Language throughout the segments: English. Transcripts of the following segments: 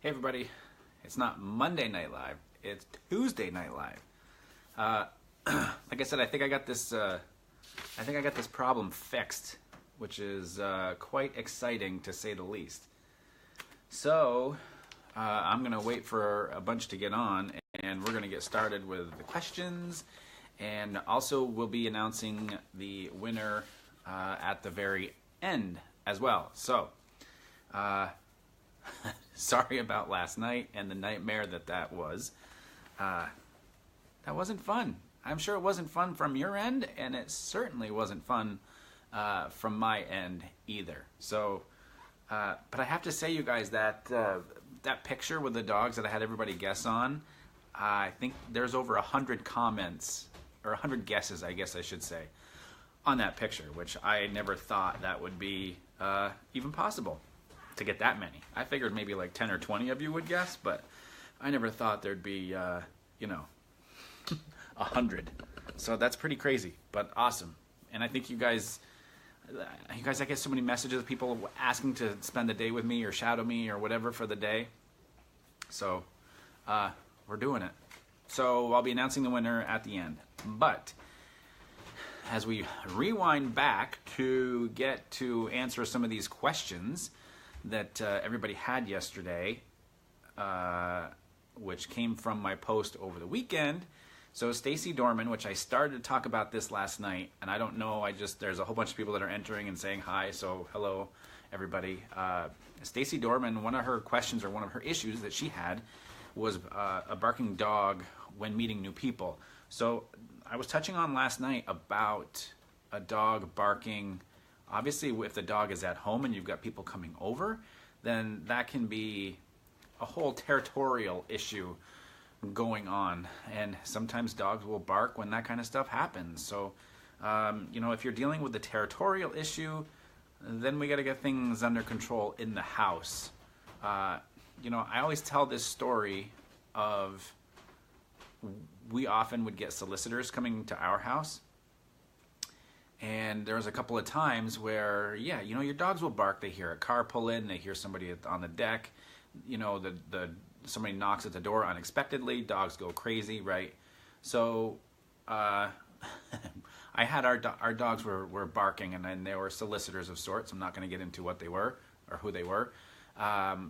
Hey everybody, it's not Monday Night Live, it's Tuesday Night Live. Uh, like I said, I think I got this problem fixed, which is quite exciting to say the least. So I'm gonna wait for a bunch to get on, and we're gonna get started with the questions, and also we'll be announcing the winner at the very end as well. So. Sorry about last night and the nightmare that was. That wasn't fun. I'm sure it wasn't fun from your end, and it certainly wasn't fun from my end either. So, but I have to say, you guys, that that picture with the dogs that I had everybody guess on, I think there's over 100 comments, or 100 guesses, I guess I should say, on that picture, which I never thought that would be even possible. To get that many. I figured maybe like 10 or 20 of you would guess, but I never thought there'd be, 100. So that's pretty crazy, but awesome. And I think you guys, I get so many messages of people asking to spend the day with me or shadow me or whatever for the day. So we're doing it. So I'll be announcing the winner at the end. But as we rewind back to get to answer some of these questions that everybody had yesterday, which came from my post over the weekend. So Stacy Dorman, which I started to talk about this last night, and I don't know, there's a whole bunch of people that are entering and saying hi, so hello everybody. Stacy Dorman, one of her questions or one of her issues that she had was a barking dog when meeting new people. So I was touching on last night about a dog barking. Obviously, if the dog is at home and you've got people coming over, then that can be a whole territorial issue going on. And sometimes dogs will bark when that kind of stuff happens. So, if you're dealing with the territorial issue, then we got to get things under control in the house. I always tell this story of we often would get solicitors coming to our house. And there was a couple of times where, your dogs will bark. They hear a car pull in. They hear somebody on the deck. Somebody knocks at the door unexpectedly. Dogs go crazy, right? So I had our dogs were barking, and then they were solicitors of sorts. I'm not going to get into what they were or who they were.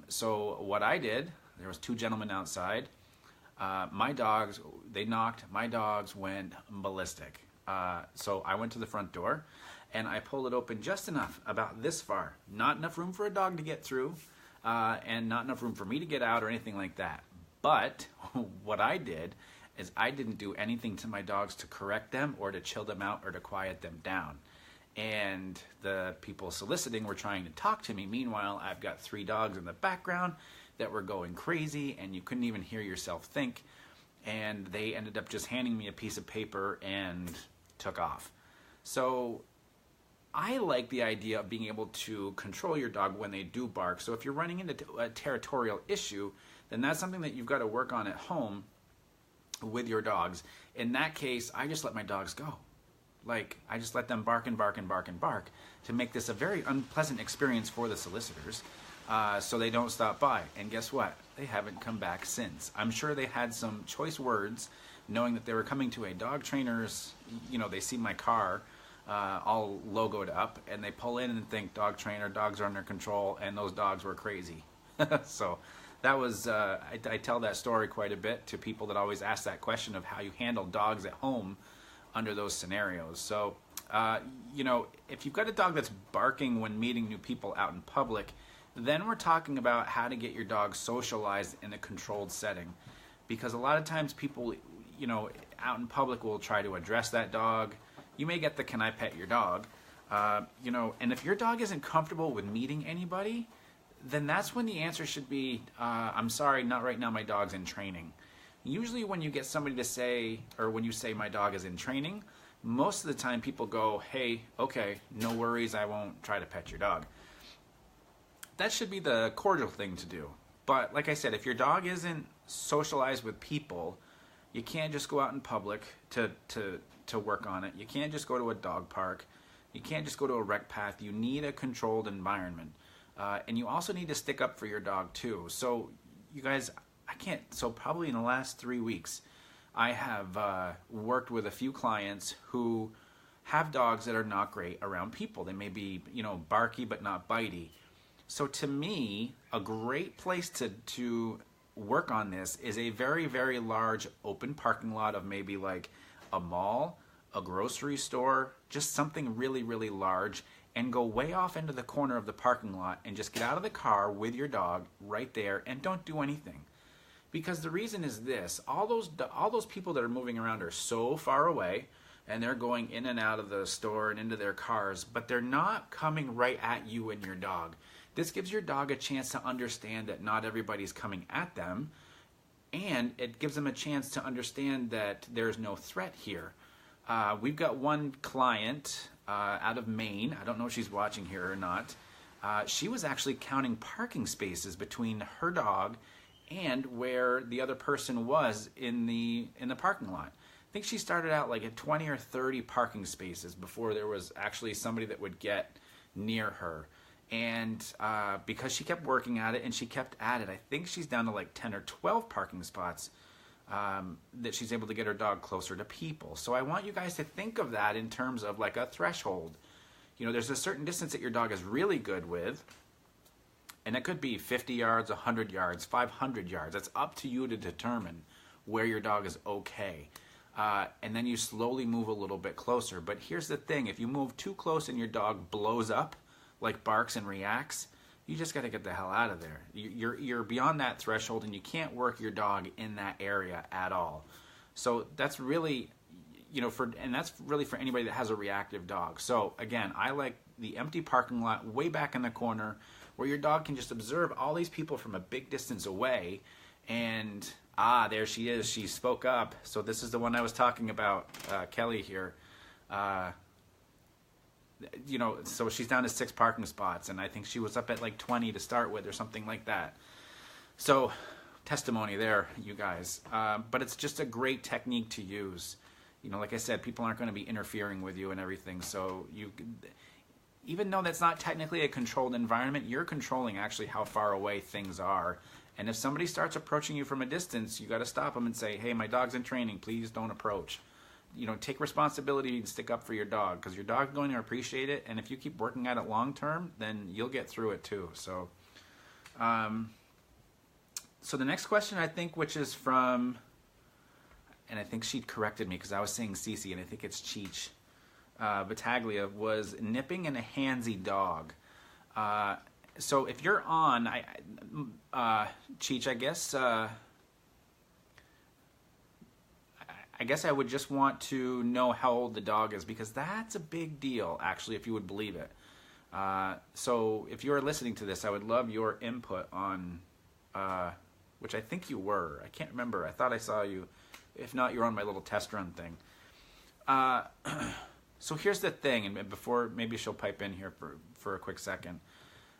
So what I did, there was two gentlemen outside. My dogs, they knocked. My dogs went ballistic. So I went to the front door and I pulled it open just enough, about this far. Not enough room for a dog to get through, and not enough room for me to get out or anything like that. But what I did is I didn't do anything to my dogs to correct them or to chill them out or to quiet them down. And the people soliciting were trying to talk to me. Meanwhile, I've got 3 dogs in the background that were going crazy, and you couldn't even hear yourself think. And they ended up just handing me a piece of paper and took off. So I like the idea of being able to control your dog when they do bark. So if you're running into a territorial issue, then that's something that you've got to work on at home with your dogs. In that case, I just let my dogs go. Like, I just let them bark and bark and bark and bark to make this a very unpleasant experience for the solicitors, so they don't stop by. And guess what? They haven't come back since. I'm sure they had some choice words knowing that they were coming to a dog trainer's. They see my car all logoed up, and they pull in and think dog trainer, dogs are under control, and those dogs were crazy. So that was, I tell that story quite a bit to people that always ask that question of how you handle dogs at home under those scenarios. So, if you've got a dog that's barking when meeting new people out in public, then we're talking about how to get your dog socialized in a controlled setting. Because a lot of times people, out in public will try to address that dog. You may get the "can I pet your dog?" And if your dog isn't comfortable with meeting anybody, then that's when the answer should be, "I'm sorry, not right now, my dog's in training." Usually when you get somebody to say, or when you say my dog is in training, most of the time people go, "Hey, okay, no worries, I won't try to pet your dog." That should be the cordial thing to do. But like I said, if your dog isn't socialized with people, you can't just go out in public to work on it. You can't just go to a dog park. You can't just go to a rec path. You need a controlled environment. And you also need to stick up for your dog too. So, you guys, I can't, so probably in the last 3 weeks, I have worked with a few clients who have dogs that are not great around people. They may be, barky but not bitey. So to me, a great place to work on this is a very, very large open parking lot of maybe like a mall, a grocery store, just something really, really large, and go way off into the corner of the parking lot and just get out of the car with your dog right there and don't do anything. Because the reason is this, all those people that are moving around are so far away, and they're going in and out of the store and into their cars, but they're not coming right at you and your dog. This gives your dog a chance to understand that not everybody's coming at them, and it gives them a chance to understand that there's no threat here. We've got one client out of Maine. I don't know if she's watching here or not. She was actually counting parking spaces between her dog and where the other person was in the parking lot. I think she started out like at 20 or 30 parking spaces before there was actually somebody that would get near her. And because she kept working at it and she kept at it, I think she's down to like 10 or 12 parking spots that she's able to get her dog closer to people. So I want you guys to think of that in terms of like a threshold. There's a certain distance that your dog is really good with, and it could be 50 yards, 100 yards, 500 yards. That's up to you to determine where your dog is okay. And then you slowly move a little bit closer. But here's the thing, if you move too close and your dog blows up, like barks and reacts, you just got to get the hell out of there. You're beyond that threshold, and you can't work your dog in that area at all. So that's really, that's really for anybody that has a reactive dog. So again, I like the empty parking lot way back in the corner where your dog can just observe all these people from a big distance away. And there she is. She spoke up. So this is the one I was talking about, Kelly here. So she's down to 6 parking spots, and I think she was up at like 20 to start with or something like that. So testimony there, you guys. But it's just a great technique to use. Like I said, people aren't going to be interfering with you and everything. So even though that's not technically a controlled environment, you're controlling actually how far away things are. And if somebody starts approaching you from a distance, you got to stop them and say, hey, my dog's in training, please don't approach. Take responsibility and stick up for your dog, because your dog's going to appreciate it, and if you keep working at it long term, then you'll get through it too. So so the next question, I think, which is from, and I think she corrected me because I was saying Cece, and I think it's Cheech Battaglia, was nipping in a handsy dog. So if you're on, Cheech, I guess I would just want to know how old the dog is, because that's a big deal, actually, if you would believe it. So if you're listening to this, I would love your input on, which I think you were. I can't remember. I thought I saw you. If not, you're on my little test run thing. So here's the thing, and before, maybe she'll pipe in here for a quick second.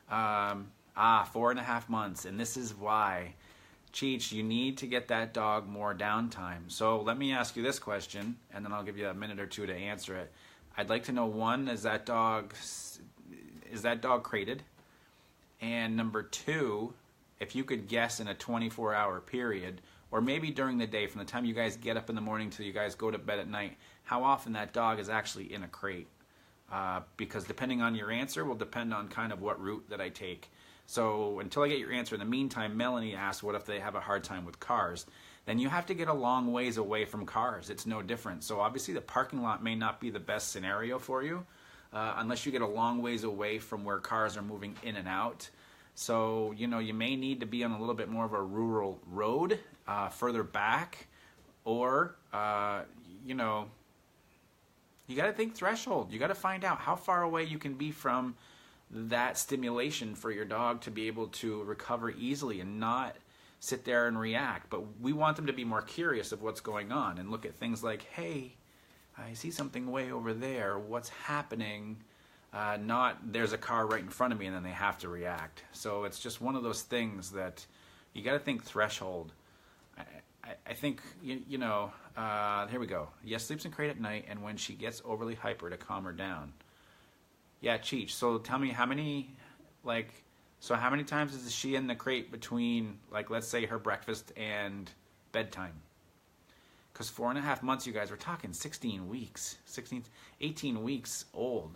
4.5 months, and this is why. Cheech, you need to get that dog more downtime. So let me ask you this question, and then I'll give you a minute or two to answer it. I'd like to know, one, is that dog crated? And number 2, if you could guess in a 24-hour period, or maybe during the day, from the time you guys get up in the morning till you guys go to bed at night, how often that dog is actually in a crate. Because depending on your answer will depend on kind of what route that I take. So until I get your answer, in the meantime, Melanie asked, what if they have a hard time with cars? Then you have to get a long ways away from cars. It's no different. So obviously the parking lot may not be the best scenario for you, unless you get a long ways away from where cars are moving in and out. So, you may need to be on a little bit more of a rural road, further back, or, you got to think threshold. You got to find out how far away you can be from that stimulation for your dog to be able to recover easily and not sit there and react. But we want them to be more curious of what's going on and look at things like, hey, I see something way over there. What's happening? Not there's a car right in front of me and then they have to react. So it's just one of those things that you got to think threshold. I think, here we go. Yes, sleeps in crate at night, and when she gets overly hyper to calm her down. Yeah, Cheech, so tell me how many, So how many times is she in the crate between, like, let's say her breakfast and bedtime? Because 4.5 months, you guys, we're talking 16 weeks, 18 weeks old.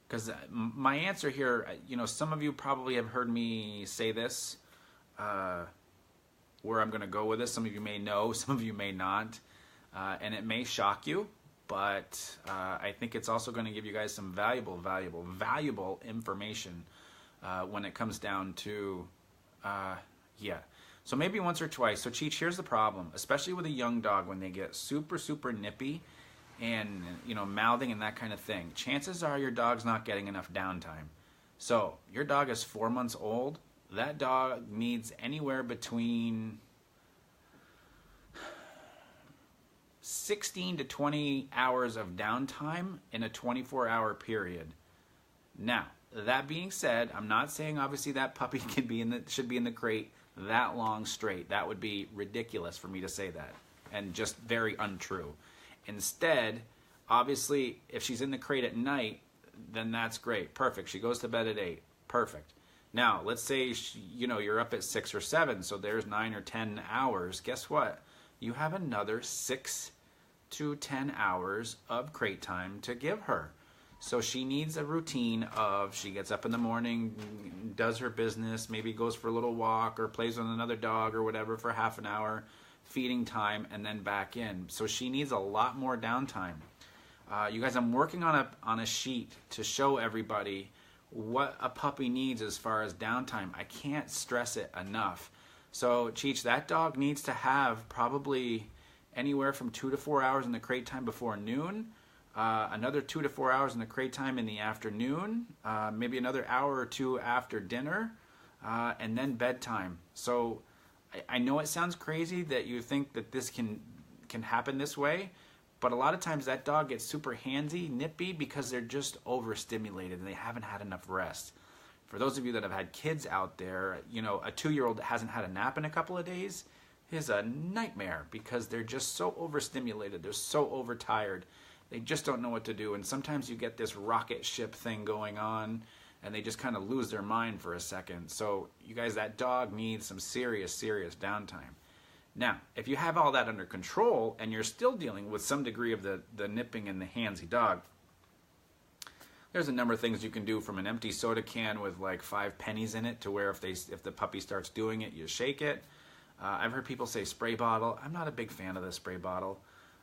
Because my answer here, some of you probably have heard me say this, where I'm going to go with this. Some of you may know, some of you may not, and it may shock you, but I think it's also going to give you guys some valuable information when it comes down to, So maybe once or twice. So Cheech, here's the problem, especially with a young dog when they get super nippy and mouthing and that kind of thing. Chances are your dog's not getting enough downtime. So your dog is 4 months old. That dog needs anywhere between 16 to 20 hours of downtime in a 24-hour period. Now, that being said, I'm not saying obviously that puppy should be in the crate that long straight. That would be ridiculous for me to say that, and just very untrue. Instead, obviously, if she's in the crate at night, then that's great. Perfect. She goes to bed at 8. Perfect. Now, let's say you're up at 6 or 7, so there's 9 or 10 hours. Guess what? You have another 6 to 10 hours of crate time to give her. So she needs a routine of, she gets up in the morning, does her business, maybe goes for a little walk or plays with another dog or whatever for half an hour, feeding time, and then back in. So she needs a lot more downtime. You guys, I'm working on a sheet to show everybody what a puppy needs as far as downtime. I can't stress it enough. So Cheech, that dog needs to have probably anywhere from 2 to 4 hours in the crate time before noon, another 2 to 4 hours in the crate time in the afternoon, maybe another hour or 2 after dinner, and then bedtime. So I know it sounds crazy that you think that this can happen this way, but a lot of times that dog gets super handsy, nippy, because they're just overstimulated and they haven't had enough rest. For those of you that have had kids out there, a 2-year-old that hasn't had a nap in a couple of days is a nightmare because they're just so overstimulated. They're so overtired. They just don't know what to do. And sometimes you get this rocket ship thing going on and they just kind of lose their mind for a second. So you guys, that dog needs some serious downtime. Now, if you have all that under control and you're still dealing with some degree of the nipping and the handsy dog, there's a number of things you can do, from an empty soda can with like 5 pennies in it to where if the puppy starts doing it, you shake it. I've heard people say spray bottle. I'm not a big fan of the spray bottle.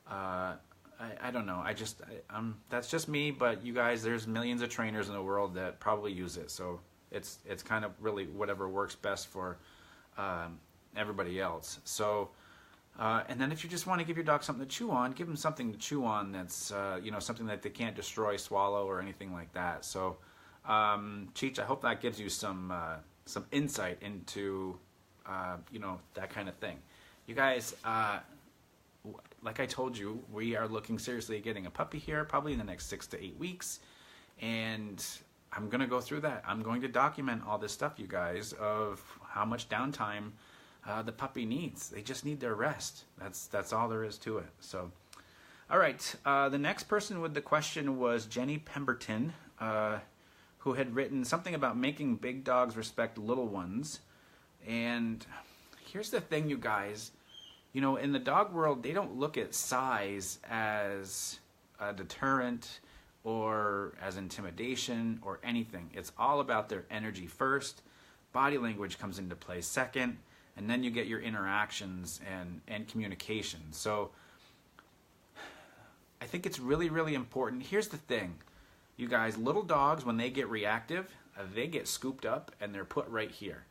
I don't know. That's just me, but you guys, there's millions of trainers in the world that probably use it. So it's kind of really whatever works best for everybody else. So, and then if you just want to give your dog something to chew on, give them something to chew on that's, something that they can't destroy, swallow, or anything like that. So, Cheech, I hope that gives you some insight into, that kind of thing. You guys, like I told you, we are looking seriously at getting a puppy here, probably in the next 6 to 8 weeks. And I'm going to go through that. I'm going to document all this stuff, you guys, of how much downtime the puppy needs. They just need their rest. That's all there is to it. So, all right. The next person with the question was Jenny Pemberton, who had written something about making big dogs respect little ones. And here's the thing, you guys. In the dog world, they don't look at size as a deterrent or as intimidation or anything. It's all about their energy first. Body language comes into play second. And then you get your interactions and communication. So I think it's really important. Here's the thing, you guys, little dogs, when they get reactive, they get scooped up and they're put right here.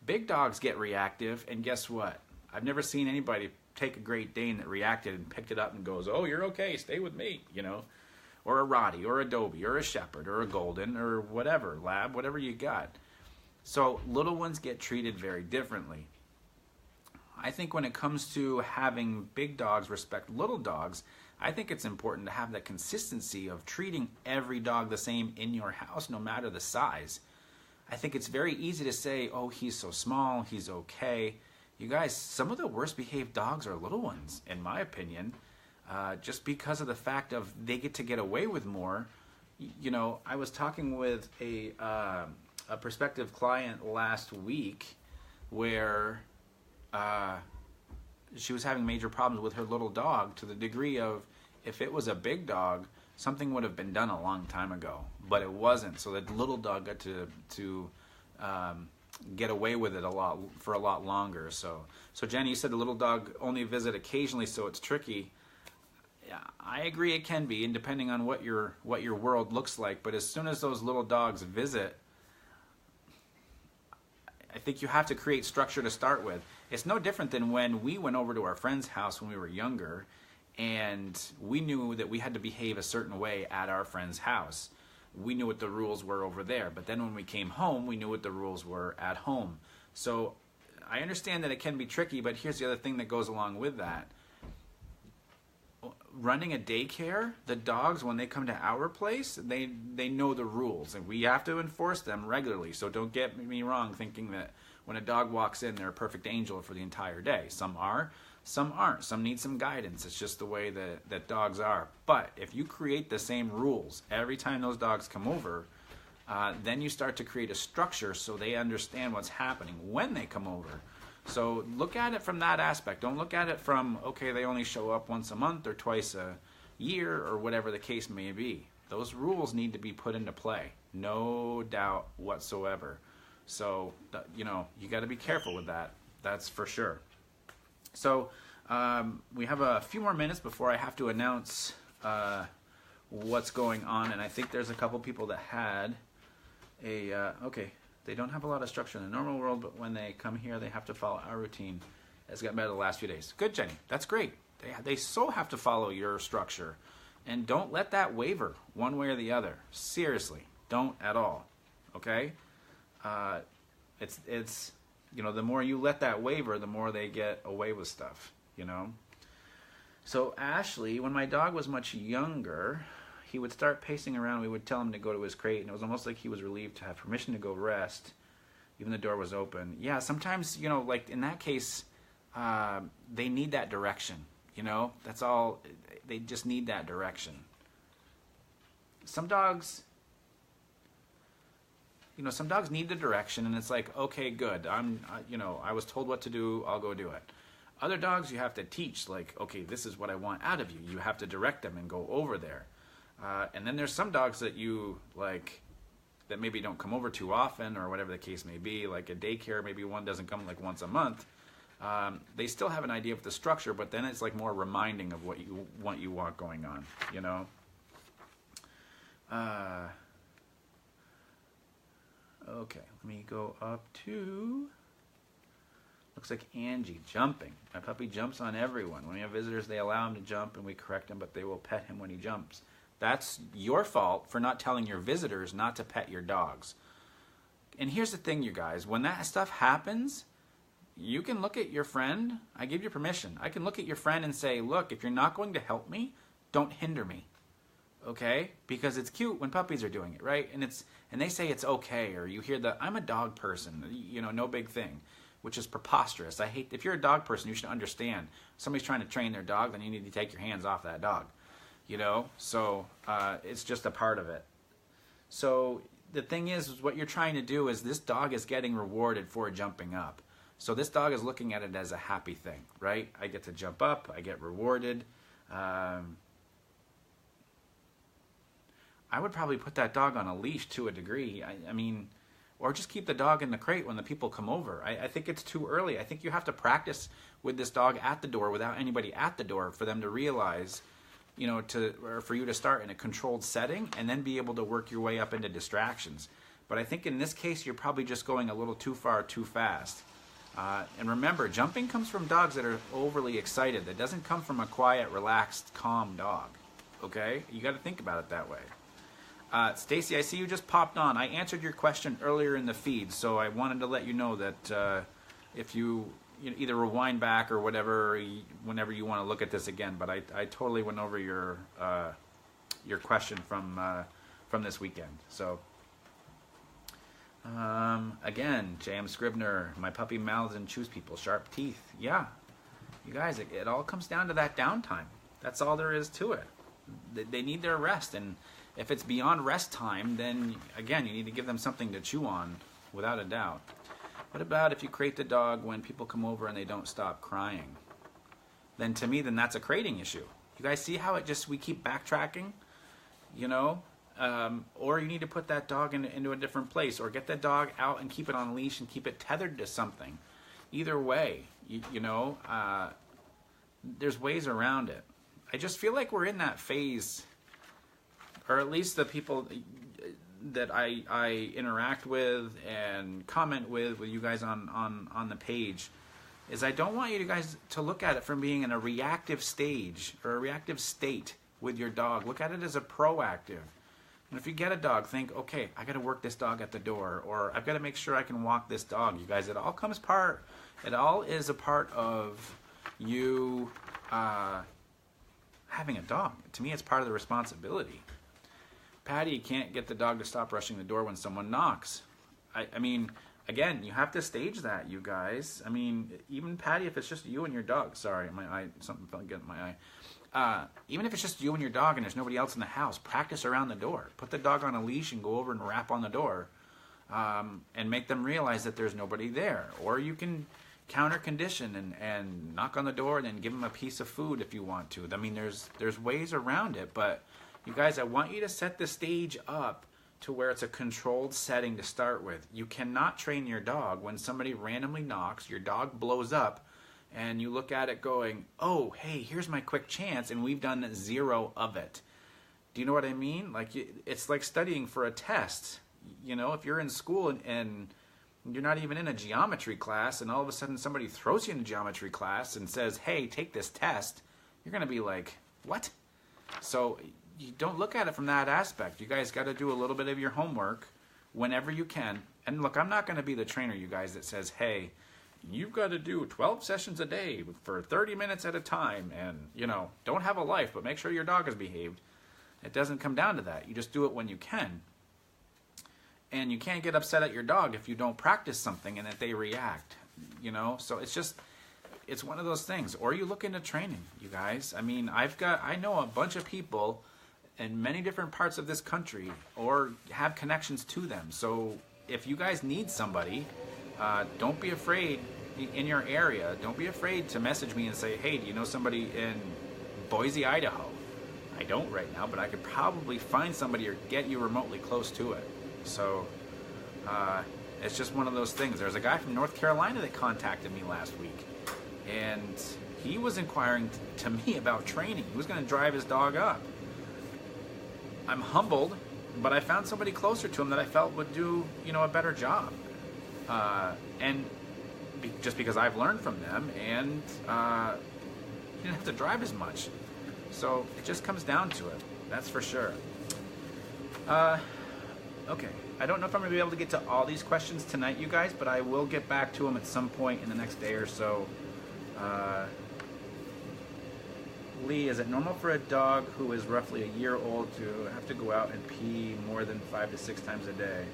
Big dogs get reactive, and guess what? I've never seen anybody take a Great Dane that reacted and picked it up and goes, oh, you're okay, stay with me, or a Rottie, or a Dobie, or a Shepherd, or a Golden, or whatever, Lab, whatever you got. So little ones get treated very differently. I think when it comes to having big dogs respect little dogs, I think it's important to have that consistency of treating every dog the same in your house, no matter the size. I think it's very easy to say, oh, he's so small, he's okay. You guys, some of the worst behaved dogs are little ones, in my opinion, just because of the fact of they get to get away with more. I was talking with a a prospective client last week where she was having major problems with her little dog, to the degree of, if it was a big dog, something would have been done a long time ago, but it wasn't. So the little dog got to get away with it for a lot longer. So Jenny, you said the little dog only visit occasionally, so it's tricky. Yeah, I agree, it can be, and depending on what your world looks like. But as soon as those little dogs visit, I think you have to create structure to start with. It's no different than when we went over to our friend's house when we were younger, and we knew that we had to behave a certain way at our friend's house. We knew what the rules were over there, but then when we came home, we knew what the rules were at home. So I understand that it can be tricky, but here's the other thing that goes along with that. Running a daycare, the dogs, when they come to our place, they know the rules, and we have to enforce them regularly. So don't get me wrong thinking that when a dog walks in, they're a perfect angel for the entire day. Some are, some aren't. Some need some guidance. It's just the way that dogs are. But if you create the same rules every time those dogs come over, then you start to create a structure so they understand what's happening when they come over. So look at it from that aspect. Don't look at it from, okay, they only show up once a month or twice a year or whatever the case may be. Those rules need to be put into play, no doubt whatsoever. So, you got to be careful with that. That's for sure. So we have a few more minutes before I have to announce what's going on. And I think there's a couple people that had okay, they don't have a lot of structure in the normal world, but when they come here, they have to follow our routine. It's gotten better the last few days. Good, Jenny. That's great. They so have to follow your structure. And don't let that waver one way or the other. Seriously, don't at all. Okay? It's the more you let that waver, the more they get away with stuff, So Ashley, when my dog was much younger, he would start pacing around. We would tell him to go to his crate, and it was almost like he was relieved to have permission to go rest, even the door was open. Yeah, sometimes, like in that case, they need that direction, That's all. They just need that direction. Some dogs... some dogs need the direction, and it's like, okay, good. I was told what to do. I'll go do it. Other dogs, you have to teach, like, okay, this is what I want out of you. You have to direct them and go over there. And then there's some dogs that you, like, that maybe don't come over too often or whatever the case may be, like a daycare, maybe one doesn't come like once a month. They still have an idea of the structure, but then it's like more reminding of what you want going on, Okay, let me go up to, looks like Angie, jumping. My puppy jumps on everyone. When we have visitors, they allow him to jump and we correct him, but they will pet him when he jumps. That's your fault for not telling your visitors not to pet your dogs. And here's the thing, you guys, when that stuff happens, you can look at your friend. I give you permission. I can look at your friend and say, look, if you're not going to help me, don't hinder me. Okay? Because it's cute when puppies are doing it, right? And they say it's okay, or you hear I'm a dog person, no big thing, which is preposterous. If you're a dog person, you should understand. If somebody's trying to train their dog, then you need to take your hands off that dog, So it's just a part of it. So the thing is what you're trying to do is this dog is getting rewarded for jumping up. So this dog is looking at it as a happy thing, right? I get to jump up, I get rewarded. I would probably put that dog on a leash to a degree. I mean, or just keep the dog in the crate when the people come over. I think it's too early. I think you have to practice with this dog at the door without anybody at the door for them to realize, or for you to start in a controlled setting and then be able to work your way up into distractions. But I think in this case, you're probably just going a little too far, too fast. And remember, jumping comes from dogs that are overly excited. That doesn't come from a quiet, relaxed, calm dog. Okay? You got to think about it that way. Stacy, I see you just popped on. I answered your question earlier in the feed, so I wanted to let you know that if you either rewind back or whatever, whenever you want to look at this again. But I totally went over your question from this weekend. So again, J.M. Scribner, my puppy mouths and chews people, sharp teeth. Yeah, you guys, it all comes down to that downtime. That's all there is to it. They need their rest, and If it's beyond rest time, then again, you need to give them something to chew on, without a doubt. What about if you crate the dog when people come over and they don't stop crying? Then to me, then that's a crating issue. You guys see how we keep backtracking? You know? Or you need to put that dog into a different place, or get that dog out and keep it on a leash and keep it tethered to something. Either way, there's ways around it. I just feel like we're in that phase, or at least the people that I interact with and comment with you guys on the page, is I don't want you guys to look at it from being in a reactive stage or a reactive state with your dog. Look at it as a proactive. And if you get a dog, think, okay, I got to work this dog at the door, or I've got to make sure I can walk this dog. You guys, it all is a part of you having a dog. To me, it's part of the responsibility. Patty can't get the dog to stop rushing the door when someone knocks. I mean, again, you have to stage that, you guys. I mean, even Patty, if it's just you and your dog. Sorry, my eye, something fell good in my eye. Even if it's just you and your dog and there's nobody else in the house, practice around the door. Put the dog on a leash and go over and rap on the door, and make them realize that there's nobody there. Or you can counter condition and knock on the door and then give them a piece of food if you want to. I mean, there's ways around it, but you guys, I want you to set the stage up to where it's a controlled setting to start with. You cannot train your dog when somebody randomly knocks, your dog blows up, and you look at it going, oh, hey, here's my quick chance, and we've done 0 of it. Do you know what I mean? Like, it's like studying for a test. You know, if you're in school and you're not even in a geometry class, and all of a sudden somebody throws you in a geometry class and says, hey, take this test, you're going to be like, what? So you don't look at it from that aspect. You guys got to do a little bit of your homework whenever you can. And look, I'm not going to be the trainer, you guys, that says, hey, you've got to do 12 sessions a day for 30 minutes at a time, and, you know, don't have a life, but make sure your dog is behaved. It doesn't come down to that. You just do it when you can. And you can't get upset at your dog if you don't practice something and that they react, you know? So it's one of those things. Or you look into training, you guys. I mean, I know a bunch of people in many different parts of this country, or have connections to them. So if you guys need somebody, don't be afraid in your area. Don't be afraid to message me and say, hey, do you know somebody in Boise, Idaho? I don't right now, but I could probably find somebody or get you remotely close to it. So it's just one of those things. There's a guy from North Carolina that contacted me last week, and he was inquiring to me about training. He was going to drive his dog up. I'm humbled, but I found somebody closer to him that I felt would do, you know, a better job. Just because I've learned from them, and you didn't have to drive as much. So it just comes down to it. That's for sure. Okay. I don't know if I'm going to be able to get to all these questions tonight, you guys, but I will get back to them at some point in the next day or so. Lee, is it normal for a dog who is roughly a year old to have to go out and pee more than 5 to 6 times a day?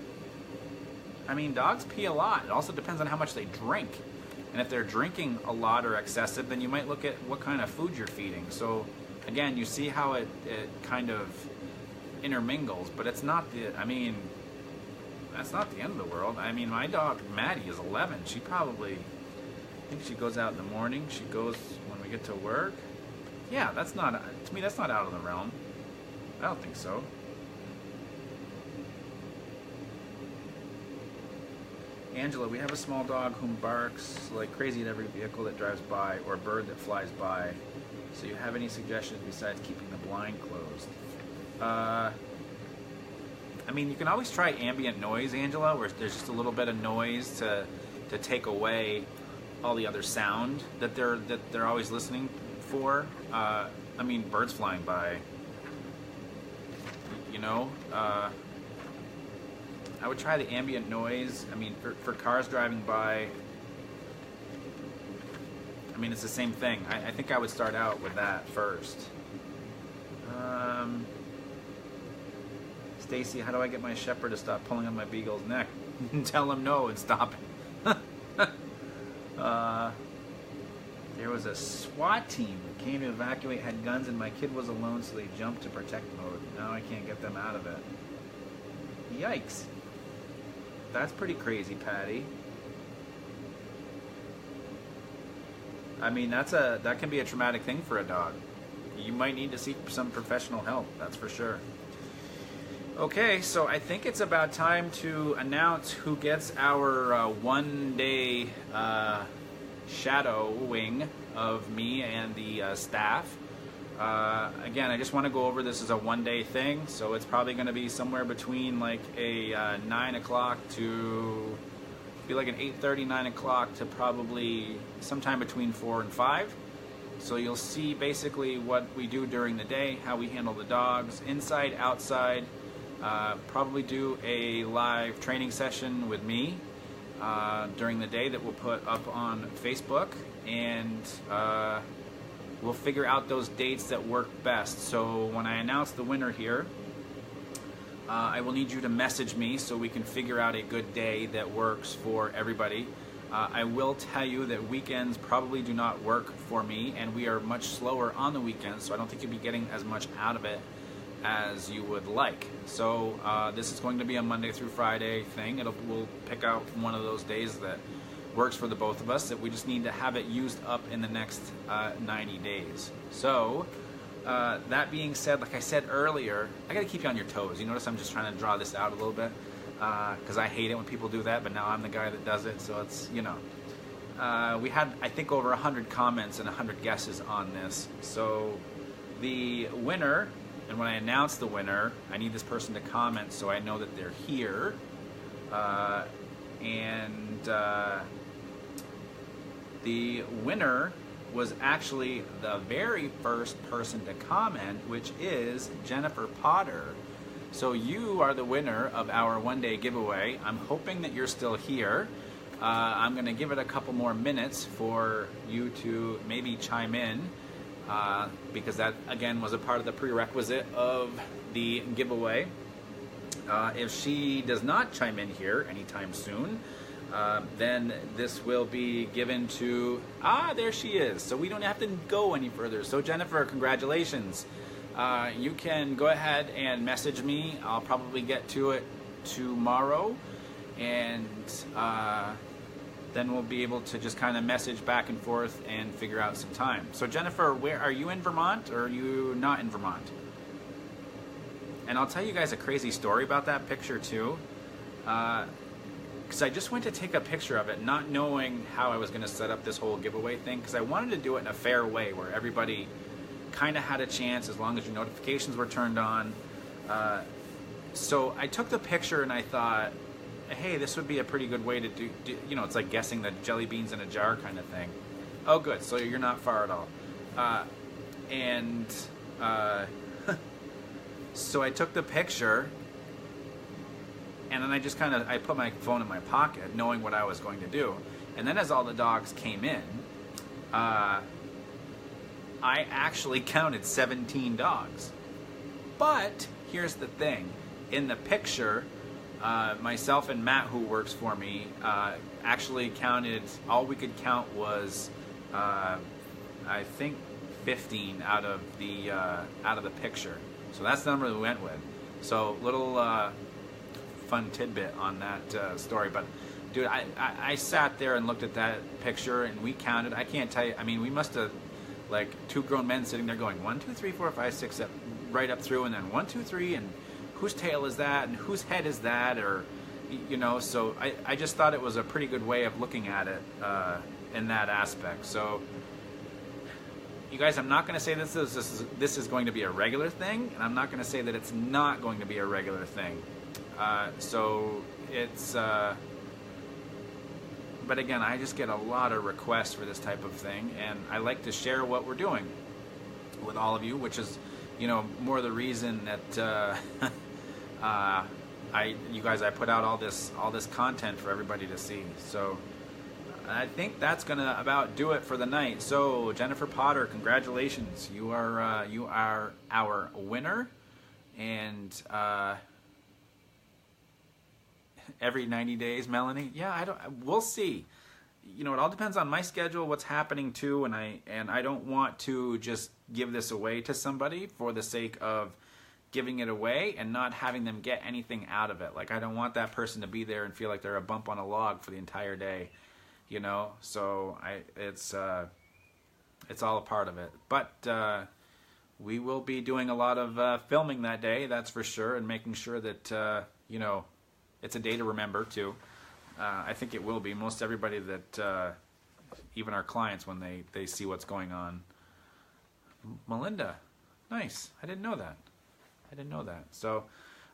I mean, dogs pee a lot. It also depends on how much they drink. And if they're drinking a lot or excessive, then you might look at what kind of food you're feeding. So, again, you see how it kind of intermingles, but it's not that's not the end of the world. I mean, my dog, Maddie, is 11. She probably, I think she goes out in the morning. She goes when we get to work. Yeah, that's not, to me, that's not out of the realm. I don't think so. Angela, we have a small dog whom barks like crazy at every vehicle that drives by or bird that flies by. So you have any suggestions besides keeping the blind closed? I mean, you can always try ambient noise, Angela, where there's just a little bit of noise to take away all the other sound that they're always listening for. I mean, birds flying by, you know. I would try the ambient noise. I mean, for cars driving by, I mean, it's the same thing. I think I would start out with that first. Stacy, how do I get my shepherd to stop pulling on my beagle's neck? Tell him no and stop it. There was a SWAT team that came to evacuate, had guns, and my kid was alone, so they jumped to protect mode. Now I can't get them out of it. Yikes. That's pretty crazy, Patty. I mean, that can be a traumatic thing for a dog. You might need to seek some professional help, that's for sure. Okay, so I think it's about time to announce who gets our one-day shadowing of me and the staff. Again, I just want to go over this as a one-day thing, so it's probably going to be somewhere between like a 9 o'clock to be like an 8:30, 9 o'clock to probably sometime between 4 and 5. So you'll see basically what we do during the day, how we handle the dogs, inside, outside. Probably do a live training session with me during the day that we'll put up on Facebook, and we'll figure out those dates that work best. So when I announce the winner here, I will need you to message me so we can figure out a good day that works for everybody. I will tell you that weekends probably do not work for me, and we are much slower on the weekends, so I don't think you'll be getting as much out of it as you would like. So this is going to be a Monday through Friday thing. We'll pick out one of those days that works for the both of us, that we just need to have it used up in the next 90 days. So that being said, like I said earlier, I gotta keep you on your toes. You notice I'm just trying to draw this out a little bit because I hate it when people do that, but now I'm the guy that does it, so it's, you know. We had, I think, over 100 comments and 100 guesses on this. So the winner, and when I announce the winner, I need this person to comment so I know that they're here. The winner was actually the very first person to comment, which is Jennifer Potter. So you are the winner of our one-day giveaway. I'm hoping that you're still here. I'm going to give it a couple more minutes for you to maybe chime in, because that, again, was a part of the prerequisite of the giveaway. If she does not chime in here anytime soon, then this will be given to, there she is. So we don't have to go any further. So Jennifer, congratulations. You can go ahead and message me. I'll probably get to it tomorrow, and then we'll be able to just kind of message back and forth and figure out some time. So Jennifer, where are you, in Vermont, or are you not in Vermont? And I'll tell you guys a crazy story about that picture too, because I just went to take a picture of it not knowing how I was going to set up this whole giveaway thing, because I wanted to do it in a fair way where everybody kind of had a chance as long as your notifications were turned on. So I took the picture and I thought, hey, this would be a pretty good way to do, you know, it's like guessing the jelly beans in a jar kind of thing. Oh, good. So you're not far at all. So I took the picture, and then I just I put my phone in my pocket, knowing what I was going to do. And then as all the dogs came in, I actually counted 17 dogs. But here's the thing. In the picture, myself and Matt, who works for me, actually counted, all we could count was, I think, 15 out of the picture. So that's the number that we went with. So little fun tidbit on that story. But dude, I sat there and looked at that picture and we counted. I can't tell you. I mean, we must have, like, two grown men sitting there going 1, 2, 3, 4, 5, 6, 7, right up through, and then 1, 2, 3, and whose tail is that, and whose head is that, or, you know. So I just thought it was a pretty good way of looking at it in that aspect. So you guys, I'm not going to say this is going to be a regular thing, and I'm not going to say that it's not going to be a regular thing. So it's, but again, I just get a lot of requests for this type of thing, and I like to share what we're doing with all of you, which is, you know, more the reason that you guys, I put out all this content for everybody to see. So I think that's gonna about do it for the night. So Jennifer Potter, congratulations! You are our winner, and every 90 days, Melanie. Yeah, we'll see. you know, it all depends on my schedule, what's happening too, and I don't want to just give this away to somebody for the sake of giving it away and not having them get anything out of it. Like, I don't want that person to be there and feel like they're a bump on a log for the entire day, you know. So it's all a part of it. But we will be doing a lot of filming that day, that's for sure, and making sure that you know, it's a day to remember too. I think it will be. Most everybody that, even our clients, when they see what's going on. Melinda, nice. I didn't know that. So,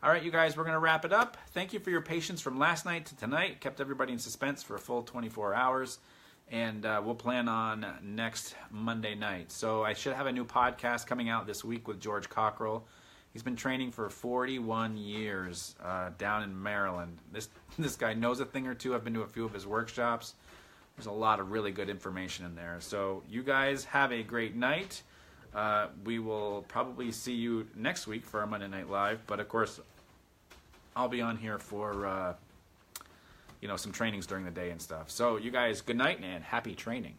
all right, you guys, we're going to wrap it up. Thank you for your patience from last night to tonight. Kept everybody in suspense for a full 24 hours. And we'll plan on next Monday night. So I should have a new podcast coming out this week with George Cockrell. He's been training for 41 years down in Maryland. This guy knows a thing or two. I've been to a few of his workshops. There's a lot of really good information in there. So you guys have a great night. We will probably see you next week for our Monday Night Live. But, of course, I'll be on here for, you know, some trainings during the day and stuff. So you guys, good night and happy training.